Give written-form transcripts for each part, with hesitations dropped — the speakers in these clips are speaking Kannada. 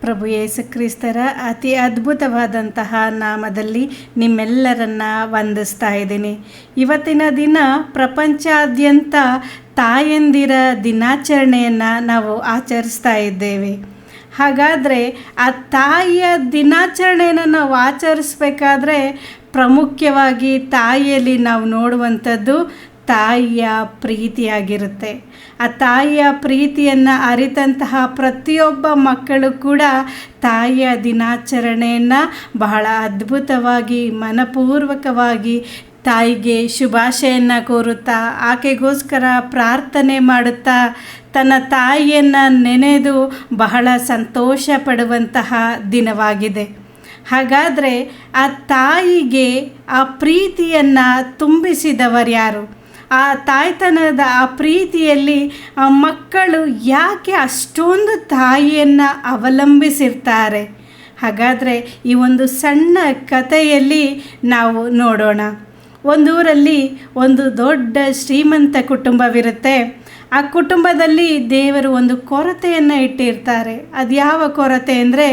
ಪ್ರಭು ಯೇಸು ಕ್ರಿಸ್ತರ ಅತಿ ಅದ್ಭುತವಾದಂತಹ ನಾಮದಲ್ಲಿ ನಿಮ್ಮೆಲ್ಲರನ್ನ ವಂದಿಸ್ತಾ ಇದ್ದೀನಿ. ಇವತ್ತಿನ ದಿನ ಪ್ರಪಂಚಾದ್ಯಂತ ತಾಯಂದಿರ ದಿನಾಚರಣೆಯನ್ನು ನಾವು ಆಚರಿಸ್ತಾ ಇದ್ದೇವೆ. ಹಾಗಾದರೆ ಆ ತಾಯಿಯ ದಿನಾಚರಣೆಯನ್ನು ನಾವು ಆಚರಿಸ್ಬೇಕಾದ್ರೆ ಪ್ರಾಮುಖ್ಯವಾಗಿ ತಾಯಿಯಲ್ಲಿ ನಾವು ನೋಡುವಂಥದ್ದು ತಾಯಿಯ ಪ್ರೀತಿಯಾಗಿರುತ್ತೆ. ಆ ತಾಯಿಯ ಪ್ರೀತಿಯನ್ನು ಅರಿತಂತಹ ಪ್ರತಿಯೊಬ್ಬ ಮಕ್ಕಳು ಕೂಡ ತಾಯಿಯ ದಿನಾಚರಣೆಯನ್ನು ಬಹಳ ಅದ್ಭುತವಾಗಿ ಮನಪೂರ್ವಕವಾಗಿ ತಾಯಿಗೆ ಶುಭಾಶಯನ್ನು ಕೋರುತ್ತಾ ಆಕೆಗೋಸ್ಕರ ಪ್ರಾರ್ಥನೆ ಮಾಡುತ್ತಾ ತನ್ನ ತಾಯಿಯನ್ನು ನೆನೆದು ಬಹಳ ಸಂತೋಷ ಪಡುವಂತಹ ದಿನವಾಗಿದೆ. ಹಾಗಾದರೆ ಆ ತಾಯಿಗೆ ಆ ಪ್ರೀತಿಯನ್ನು ತುಂಬಿಸಿದವರು ಯಾರು? ಆ ತಾಯ್ತನದ ಆ ಪ್ರೀತಿಯಲ್ಲಿ ಆ ಮಕ್ಕಳು ಯಾಕೆ ಅಷ್ಟೊಂದು ತಾಯಿಯನ್ನು ಅವಲಂಬಿಸಿರ್ತಾರೆ? ಹಾಗಾದರೆ ಈ ಒಂದು ಸಣ್ಣ ಕಥೆಯಲ್ಲಿ ನಾವು ನೋಡೋಣ. ಒಂದೂರಲ್ಲಿ ಒಂದು ದೊಡ್ಡ ಶ್ರೀಮಂತ ಕುಟುಂಬವಿರುತ್ತೆ. ಆ ಕುಟುಂಬದಲ್ಲಿ ದೇವರು ಒಂದು ಕೊರತೆಯನ್ನು ಇಟ್ಟಿರ್ತಾರೆ. ಅದು ಯಾವ ಕೊರತೆ ಅಂದರೆ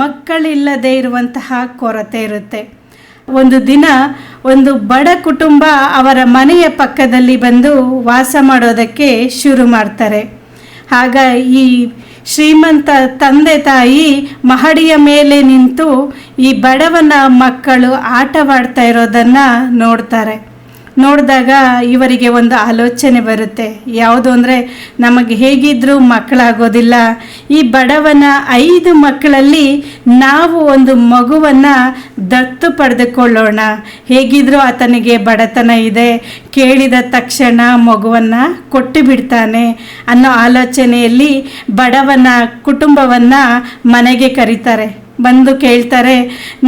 ಮಕ್ಕಳಿಲ್ಲದೆ ಇರುವಂತಹ ಕೊರತೆ ಇರುತ್ತೆ. ಒಂದು ದಿನ ಒಂದು ಬಡ ಕುಟುಂಬ ಅವರ ಮನೆಯ ಪಕ್ಕದಲ್ಲಿ ಬಂದು ವಾಸ ಮಾಡೋದಕ್ಕೆ ಶುರು ಮಾಡ್ತಾರೆ. ಆಗ ಈ ಶ್ರೀಮಂತ ತಂದೆ ತಾಯಿ ಮಹಡಿಯ ಮೇಲೆ ನಿಂತು ಈ ಬಡವನ ಮಕ್ಕಳು ಆಟವಾಡ್ತಾ ಇರೋದನ್ನು ನೋಡಿದಾಗ ಇವರಿಗೆ ಒಂದು ಆಲೋಚನೆ ಬರುತ್ತೆ. ಯಾವುದು ಅಂದರೆ ನಮಗೆ ಹೇಗಿದ್ದರೂ ಮಕ್ಕಳಾಗೋದಿಲ್ಲ. ಈ ಬಡವನ 5 ಮಕ್ಕಳಲ್ಲಿ ನಾವು ಒಂದು ಮಗುವನ್ನು ದತ್ತು ಪಡೆದುಕೊಳ್ಳೋಣ. ಹೇಗಿದ್ದರೂ ಆತನಿಗೆ ಬಡತನ ಇದೆ, ಕೇಳಿದ ತಕ್ಷಣ ಮಗುವನ್ನು ಕೊಟ್ಟು ಬಿಡ್ತಾನೆ ಅನ್ನೋ ಆಲೋಚನೆಯಲ್ಲಿ ಬಡವನ ಕುಟುಂಬವನ್ನು ಮನೆಗೆ ಕರೀತಾರೆ. ಬಂದು ಕೇಳ್ತಾರೆ,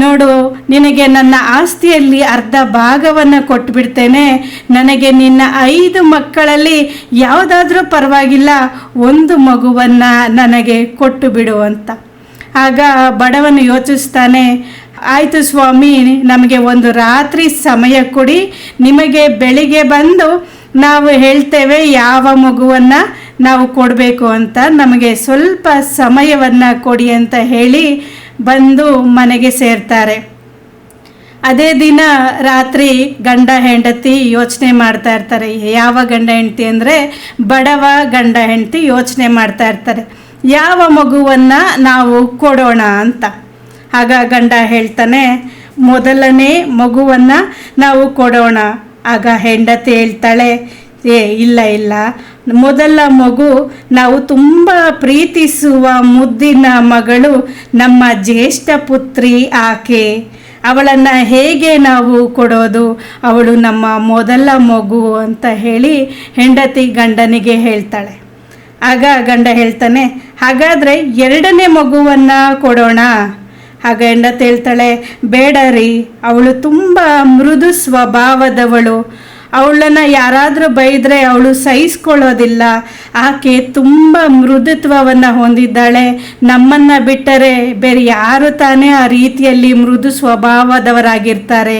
ನೋಡು, ನಿನಗೆ ನನ್ನ ಆಸ್ತಿಯಲ್ಲಿ ಅರ್ಧ ಭಾಗವನ್ನು ಕೊಟ್ಟುಬಿಡ್ತೇನೆ. ನನಗೆ ನಿನ್ನ 5 ಮಕ್ಕಳಲ್ಲಿ ಯಾವುದಾದ್ರೂ ಪರವಾಗಿಲ್ಲ, ಒಂದು ಮಗುವನ್ನು ನನಗೆ ಕೊಟ್ಟು ಬಿಡು ಅಂತ. ಆಗ ಬಡವನು ಯೋಚಿಸ್ತಾನೆ, ಆಯಿತು ಸ್ವಾಮಿ, ನಮಗೆ ಒಂದು ರಾತ್ರಿ ಸಮಯ ಕೊಡಿ, ನಿಮಗೆ ಬೆಳಿಗ್ಗೆ ಬಂದು ನಾವು ಹೇಳ್ತೇವೆ ಯಾವ ಮಗುವನ್ನು ನಾವು ಕೊಡಬೇಕು ಅಂತ. ನಮಗೆ ಸ್ವಲ್ಪ ಸಮಯವನ್ನು ಕೊಡಿ ಅಂತ ಹೇಳಿ ಬಂದು ಮನೆಗೆ ಸೇರ್ತಾರೆ. ಅದೇ ದಿನ ರಾತ್ರಿ ಗಂಡ ಹೆಂಡತಿ ಯೋಚನೆ ಮಾಡ್ತಾ ಇರ್ತಾರೆ. ಯಾವ ಗಂಡ ಹೆಂಡತಿ ಅಂದರೆ ಬಡವ ಗಂಡ ಹೆಂಡತಿ ಯೋಚನೆ ಮಾಡ್ತಾ ಇರ್ತಾರೆ, ಯಾವ ಮಗುವನ್ನು ನಾವು ಕೊಡೋಣ ಅಂತ. ಆಗ ಗಂಡ ಹೇಳ್ತಾನೆ, ಮೊದಲನೇ ಮಗುವನ್ನು ನಾವು ಕೊಡೋಣ. ಆಗ ಹೆಂಡತಿ ಹೇಳ್ತಾಳೆ, ಇಲ್ಲ, ಮೊದಲ ಮಗು ನಾವು ತುಂಬ ಪ್ರೀತಿಸುವ ಮುದ್ದಿನ ಮಗಳು, ನಮ್ಮ ಜ್ಯೇಷ್ಠ ಪುತ್ರಿ ಆಕೆ, ಅವಳನ್ನು ಹೇಗೆ ನಾವು ಕೊಡೋದು? ಅವಳು ನಮ್ಮ ಮೊದಲ ಮಗು ಅಂತ ಹೇಳಿ ಹೆಂಡತಿ ಗಂಡನಿಗೆ ಹೇಳ್ತಾಳೆ. ಆಗ ಗಂಡ ಹೇಳ್ತಾನೆ, ಹಾಗಾದರೆ 2ನೇ ಮಗುವನ್ನು ಕೊಡೋಣ. ಆಗ ಹೆಂಡತಿ ಹೇಳ್ತಾಳೆ, ಬೇಡ ರೀ, ಅವಳು ತುಂಬ ಮೃದು ಸ್ವಭಾವದವಳು, ಅವಳನ್ನು ಯಾರಾದರೂ ಬೈದರೆ ಅವಳು ಸಹಿಸ್ಕೊಳ್ಳೋದಿಲ್ಲ, ಆಕೆ ತುಂಬ ಮೃದುತ್ವವನ್ನು ಹೊಂದಿದ್ದಾಳೆ, ನಮ್ಮನ್ನು ಬಿಟ್ಟರೆ ಬೇರೆ ಯಾರು ತಾನೇ ಆ ರೀತಿಯಲ್ಲಿ ಮೃದು ಸ್ವಭಾವದವರಾಗಿರ್ತಾರೆ,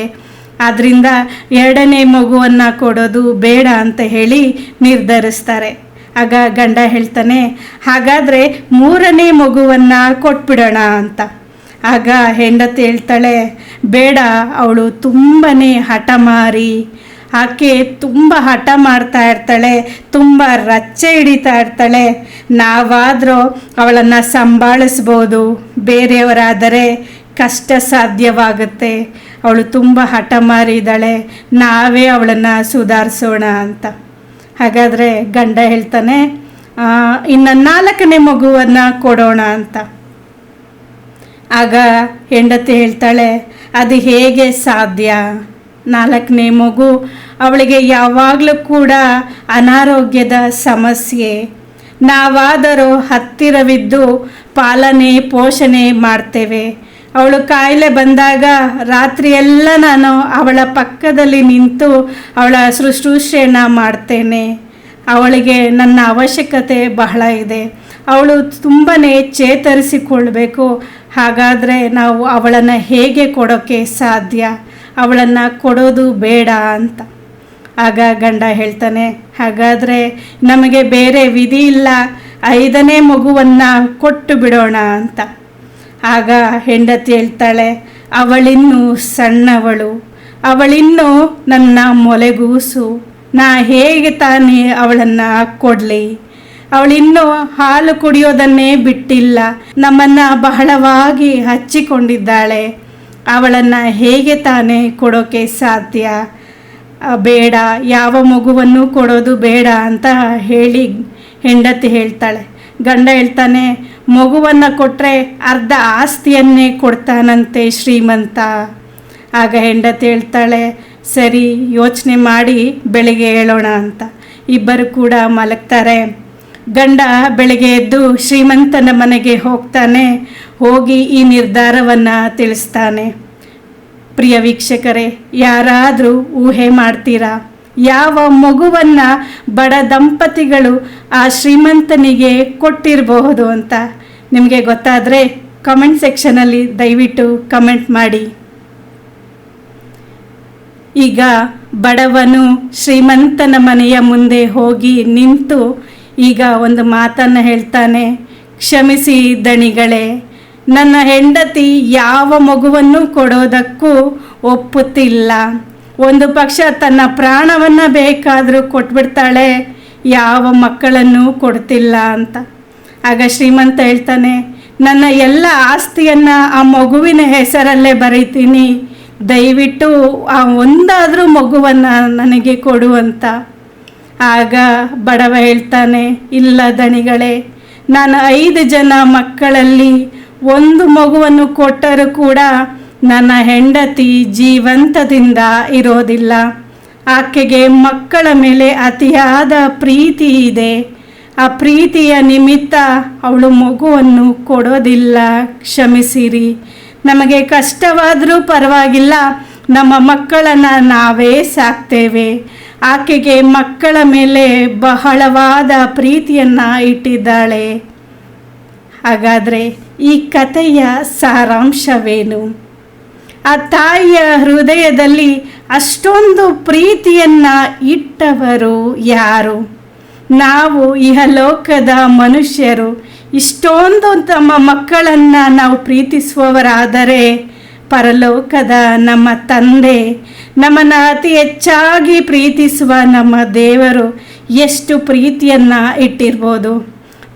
ಆದ್ದರಿಂದ 2ನೇ ಮಗುವನ್ನು ಕೊಡೋದು ಬೇಡ ಅಂತ ಹೇಳಿ ನಿರ್ಧರಿಸ್ತಾರೆ. ಆಗ ಗಂಡ ಹೇಳ್ತಾನೆ, ಹಾಗಾದರೆ 3ನೇ ಮಗುವನ್ನು ಕೊಟ್ಬಿಡೋಣ ಅಂತ. ಆಗ ಹೆಂಡತಿ ಹೇಳ್ತಾಳೆ, ಬೇಡ, ಅವಳು ತುಂಬಾ ಹಠಮಾರಿ, ಆಕೆ ತುಂಬ ಹಠ ಮಾಡ್ತಾ ಇರ್ತಾಳೆ, ತುಂಬ ರಚ್ಚೆ ಹಿಡಿತಾ ಇರ್ತಾಳೆ. ನಾವಾದರೂ ಅವಳನ್ನು ಸಂಭಾಳಿಸ್ಬೋದು, ಬೇರೆಯವರಾದರೆ ಕಷ್ಟ ಸಾಧ್ಯವಾಗುತ್ತೆ. ಅವಳು ತುಂಬ ಹಠ ಮಾರಿದ್ದಾಳೆ, ನಾವೇ ಅವಳನ್ನು ಸುಧಾರಿಸೋಣ ಅಂತ. ಹಾಗಾದರೆ ಗಂಡ ಹೇಳ್ತಾನೆ, ಇನ್ನು 4ನೇ ಮಗುವನ್ನು ಕೊಡೋಣ ಅಂತ. ಆಗ ಹೆಂಡತಿ ಹೇಳ್ತಾಳೆ, ಅದು ಹೇಗೆ ಸಾಧ್ಯ? 4ನೇ ಮಗು, ಅವಳಿಗೆ ಯಾವಾಗಲೂ ಕೂಡ ಅನಾರೋಗ್ಯದ ಸಮಸ್ಯೆ. ನಾವಾದರೂ ಹತ್ತಿರವಿದ್ದು ಪಾಲನೆ ಪೋಷಣೆ ಮಾಡ್ತೇವೆ. ಅವಳು ಕಾಯಿಲೆ ಬಂದಾಗ ರಾತ್ರಿಯೆಲ್ಲ ನಾನು ಅವಳ ಪಕ್ಕದಲ್ಲಿ ನಿಂತು ಅವಳ ಶುಶ್ರೂಷೆಯನ್ನು ಮಾಡ್ತೇನೆ. ಅವಳಿಗೆ ನನ್ನ ಅವಶ್ಯಕತೆ ಬಹಳ ಇದೆ. ಅವಳು ತುಂಬಾ ಚೇತರಿಸಿಕೊಳ್ಬೇಕು. ಹಾಗಾದರೆ ನಾವು ಅವಳನ್ನು ಹೇಗೆ ಕೊಡೋಕ್ಕೆ ಸಾಧ್ಯ? ಅವಳನ್ನು ಕೊಡೋದು ಬೇಡ ಅಂತ. ಆಗ ಗಂಡ ಹೇಳ್ತಾನೆ, ಹಾಗಾದರೆ ನಮಗೆ ಬೇರೆ ವಿಧಿ ಇಲ್ಲ, 5ನೇ ಮಗುವನ್ನು ಕೊಟ್ಟು ಬಿಡೋಣ ಅಂತ. ಆಗ ಹೆಂಡತಿ ಹೇಳ್ತಾಳೆ, ಅವಳಿನ್ನೂ ಸಣ್ಣವಳು, ಅವಳಿನ್ನೂ ನನ್ನ ಮೊಲೆಗೂಸು, ನಾ ಹೇಗೆ ತಾನೇ ಅವಳನ್ನು ಕೊಡಲಿ? ಅವಳಿನ್ನೂ ಹಾಲು ಕುಡಿಯೋದನ್ನೇ ಬಿಟ್ಟಿಲ್ಲ, ನಮ್ಮನ್ನು ಬಹಳವಾಗಿ ಹಚ್ಚಿಕೊಂಡಿದ್ದಾಳೆ, ಅವಳನ್ನು ಹೇಗೆ ತಾನೇ ಕೊಡೋಕ್ಕೆ ಸಾಧ್ಯ? ಬೇಡ, ಯಾವ ಮಗುವನ್ನು ಕೊಡೋದು ಬೇಡ ಅಂತ ಹೇಳಿ ಹೆಂಡತಿ ಹೇಳ್ತಾಳೆ. ಗಂಡ ಹೇಳ್ತಾನೆ, ಮಗುವನ್ನು ಕೊಟ್ಟರೆ ಅರ್ಧ ಆಸ್ತಿಯನ್ನೇ ಕೊಡ್ತಾನಂತೆ ಶ್ರೀಮಂತ. ಆಗ ಹೆಂಡತಿ ಹೇಳ್ತಾಳೆ, ಸರಿ, ಯೋಚನೆ ಮಾಡಿ ಬೆಳಿಗ್ಗೆ ಹೇಳೋಣ ಅಂತ. ಇಬ್ಬರು ಕೂಡ ಮಲಗ್ತಾರೆ. ಗಂಡ ಬೆಳಗ್ಗೆ ಎದ್ದು ಶ್ರೀಮಂತನ ಮನೆಗೆ ಹೋಗ್ತಾನೆ. ಹೋಗಿ ಈ ನಿರ್ಧಾರವನ್ನು ತಿಳಿಸ್ತಾನೆ. ಪ್ರಿಯ ವೀಕ್ಷಕರೇ, ಯಾರಾದರೂ ಊಹೆ ಮಾಡ್ತೀರಾ ಯಾವ ಮಗುವನ್ನು ಬಡ ದಂಪತಿಗಳು ಆ ಶ್ರೀಮಂತನಿಗೆ ಕೊಟ್ಟಿರಬಹುದು ಅಂತ? ನಿಮಗೆ ಗೊತ್ತಾದರೆ ಕಮೆಂಟ್ ಸೆಕ್ಷನಲ್ಲಿ ದಯವಿಟ್ಟು ಕಮೆಂಟ್ ಮಾಡಿ. ಈಗ ಬಡವನು ಶ್ರೀಮಂತನ ಮನೆಯ ಮುಂದೆ ಹೋಗಿ ನಿಂತು ಈಗ ಒಂದು ಮಾತನ್ನು ಹೇಳ್ತಾನೆ, ಕ್ಷಮಿಸಿ ದಣಿಗಳೇ, ನನ್ನ ಹೆಂಡತಿ ಯಾವ ಮಗುವನ್ನು ಕೊಡೋದಕ್ಕೂ ಒಪ್ಪುತ್ತಿಲ್ಲ. ಒಂದು ಪಕ್ಷ ತನ್ನ ಪ್ರಾಣವನ್ನು ಬೇಕಾದರೂ ಕೊಟ್ಬಿಡ್ತಾಳೆ, ಯಾವ ಮಕ್ಕಳನ್ನು ಕೊಡ್ತಿಲ್ಲ ಅಂತ. ಆಗ ಶ್ರೀಮಂತ ಹೇಳ್ತಾನೆ, ನನ್ನ ಎಲ್ಲ ಆಸ್ತಿಯನ್ನು ಆ ಮಗುವಿನ ಹೆಸರಲ್ಲೇ ಬರೀತೀನಿ, ದಯವಿಟ್ಟು ಆ ಒಂದಾದರೂ ಮಗುವನ್ನು ನನಗೆ ಕೊಡು ಅಂತ. ಆಗ ಬಡವ ಹೇಳ್ತಾನೆ, ಇಲ್ಲ ದಣಿಗಳೇ, ನಾನು 5 ಜನ ಮಕ್ಕಳಲ್ಲಿ ಒಂದು ಮಗುವನ್ನು ಕೊಟ್ಟರೂ ಕೂಡ ನನ್ನ ಹೆಂಡತಿ ಜೀವಂತದಿಂದ ಇರೋದಿಲ್ಲ. ಆಕೆಗೆ ಮಕ್ಕಳ ಮೇಲೆ ಅತಿಯಾದ ಪ್ರೀತಿ ಇದೆ. ಆ ಪ್ರೀತಿಯ ನಿಮಿತ್ತ ಅವಳು ಮಗುವನ್ನು ಕೊಡೋದಿಲ್ಲ, ಕ್ಷಮಿಸಿರಿ. ನಮಗೆ ಕಷ್ಟವಾದರೂ ಪರವಾಗಿಲ್ಲ, ನಮ್ಮ ಮಕ್ಕಳನ್ನು ನಾವೇ ಸಾಕ್ತೇವೆ. ಆಕೆಗೆ ಮಕ್ಕಳ ಮೇಲೆ ಬಹಳವಾದ ಪ್ರೀತಿಯನ್ನು ಇಟ್ಟಿದ್ದಾಳೆ. ಹಾಗಾದರೆ ಈ ಕಥೆಯ ಸಾರಾಂಶವೇನು? ಆ ತಾಯಿಯ ಹೃದಯದಲ್ಲಿ ಅಷ್ಟೊಂದು ಪ್ರೀತಿಯನ್ನು ಇಟ್ಟವರು ಯಾರು? ನಾವು ಇಹಲೋಕದ ಮನುಷ್ಯರು ಇಷ್ಟೊಂದು ತಮ್ಮ ಮಕ್ಕಳನ್ನು ನಾವು ಪ್ರೀತಿಸುವವರಾದರೆ, ಪರಲೋಕದ ನಮ್ಮ ತಂದೆ, ನಮ್ಮನ್ನು ಅತಿ ಹೆಚ್ಚಾಗಿ ಪ್ರೀತಿಸುವ ನಮ್ಮ ದೇವರು ಎಷ್ಟು ಪ್ರೀತಿಯನ್ನು ಇಟ್ಟಿರ್ಬೋದು?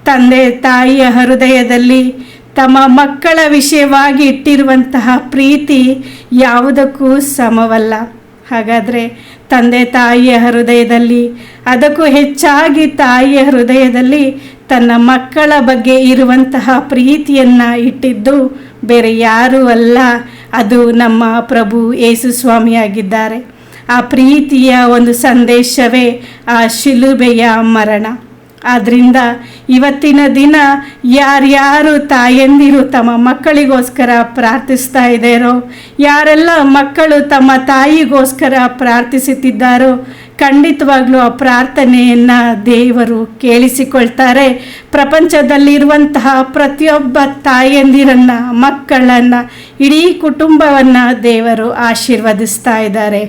ತಂದೆ ತಾಯಿಯ ಹೃದಯದಲ್ಲಿ ತಮ್ಮ ಮಕ್ಕಳ ವಿಷಯವಾಗಿ ಇಟ್ಟಿರುವಂತಹ ಪ್ರೀತಿ ಯಾವುದಕ್ಕೂ ಸಮವಲ್ಲ. ಹಾಗಾದರೆ ತಂದೆ ತಾಯಿಯ ಹೃದಯದಲ್ಲಿ, ಅದಕ್ಕೂ ಹೆಚ್ಚಾಗಿ ತಾಯಿಯ ಹೃದಯದಲ್ಲಿ ತನ್ನ ಮಕ್ಕಳ ಬಗ್ಗೆ ಇರುವಂತಹ ಪ್ರೀತಿಯನ್ನು ಇಟ್ಟಿದ್ದು ಬೇರೆ ಯಾರೂ ಅಲ್ಲ, ಅದು ನಮ್ಮ ಪ್ರಭು ಯೇಸು ಸ್ವಾಮಿಯಾಗಿದ್ದಾರೆ. ಆ ಪ್ರೀತಿಯ ಒಂದು ಸಂದೇಶವೇ ಆ ಶಿಲುಬೆಯ ಮರಣ. ಆದ್ದರಿಂದ ಇವತ್ತಿನ ದಿನ ಯಾರ್ಯಾರು ತಾಯಂದಿರು ತಮ್ಮ ಮಕ್ಕಳಿಗೋಸ್ಕರ ಪ್ರಾರ್ಥಿಸ್ತಾ ಇದ್ದಾರೋ, ಯಾರೆಲ್ಲ ಮಕ್ಕಳು ತಮ್ಮ ತಾಯಿಗೋಸ್ಕರ ಪ್ರಾರ್ಥಿಸುತ್ತಿದ್ದಾರೋ, ಖಂಡಿತವಾಗ್ಲೂ ಆ ಪ್ರಾರ್ಥನೆಯನ್ನು ದೇವರು ಕೇಳಿಸಿಕೊಳ್ತಾರೆ. ಪ್ರಪಂಚದಲ್ಲಿರುವಂತಹ ಪ್ರತಿಯೊಬ್ಬ ತಾಯಂದಿರನ್ನು, ಮಕ್ಕಳನ್ನು, ಇಡೀ ಕುಟುಂಬವನ್ನು ದೇವರು ಆಶೀರ್ವದಿಸ್ತಾ ಇದ್ದಾರೆ.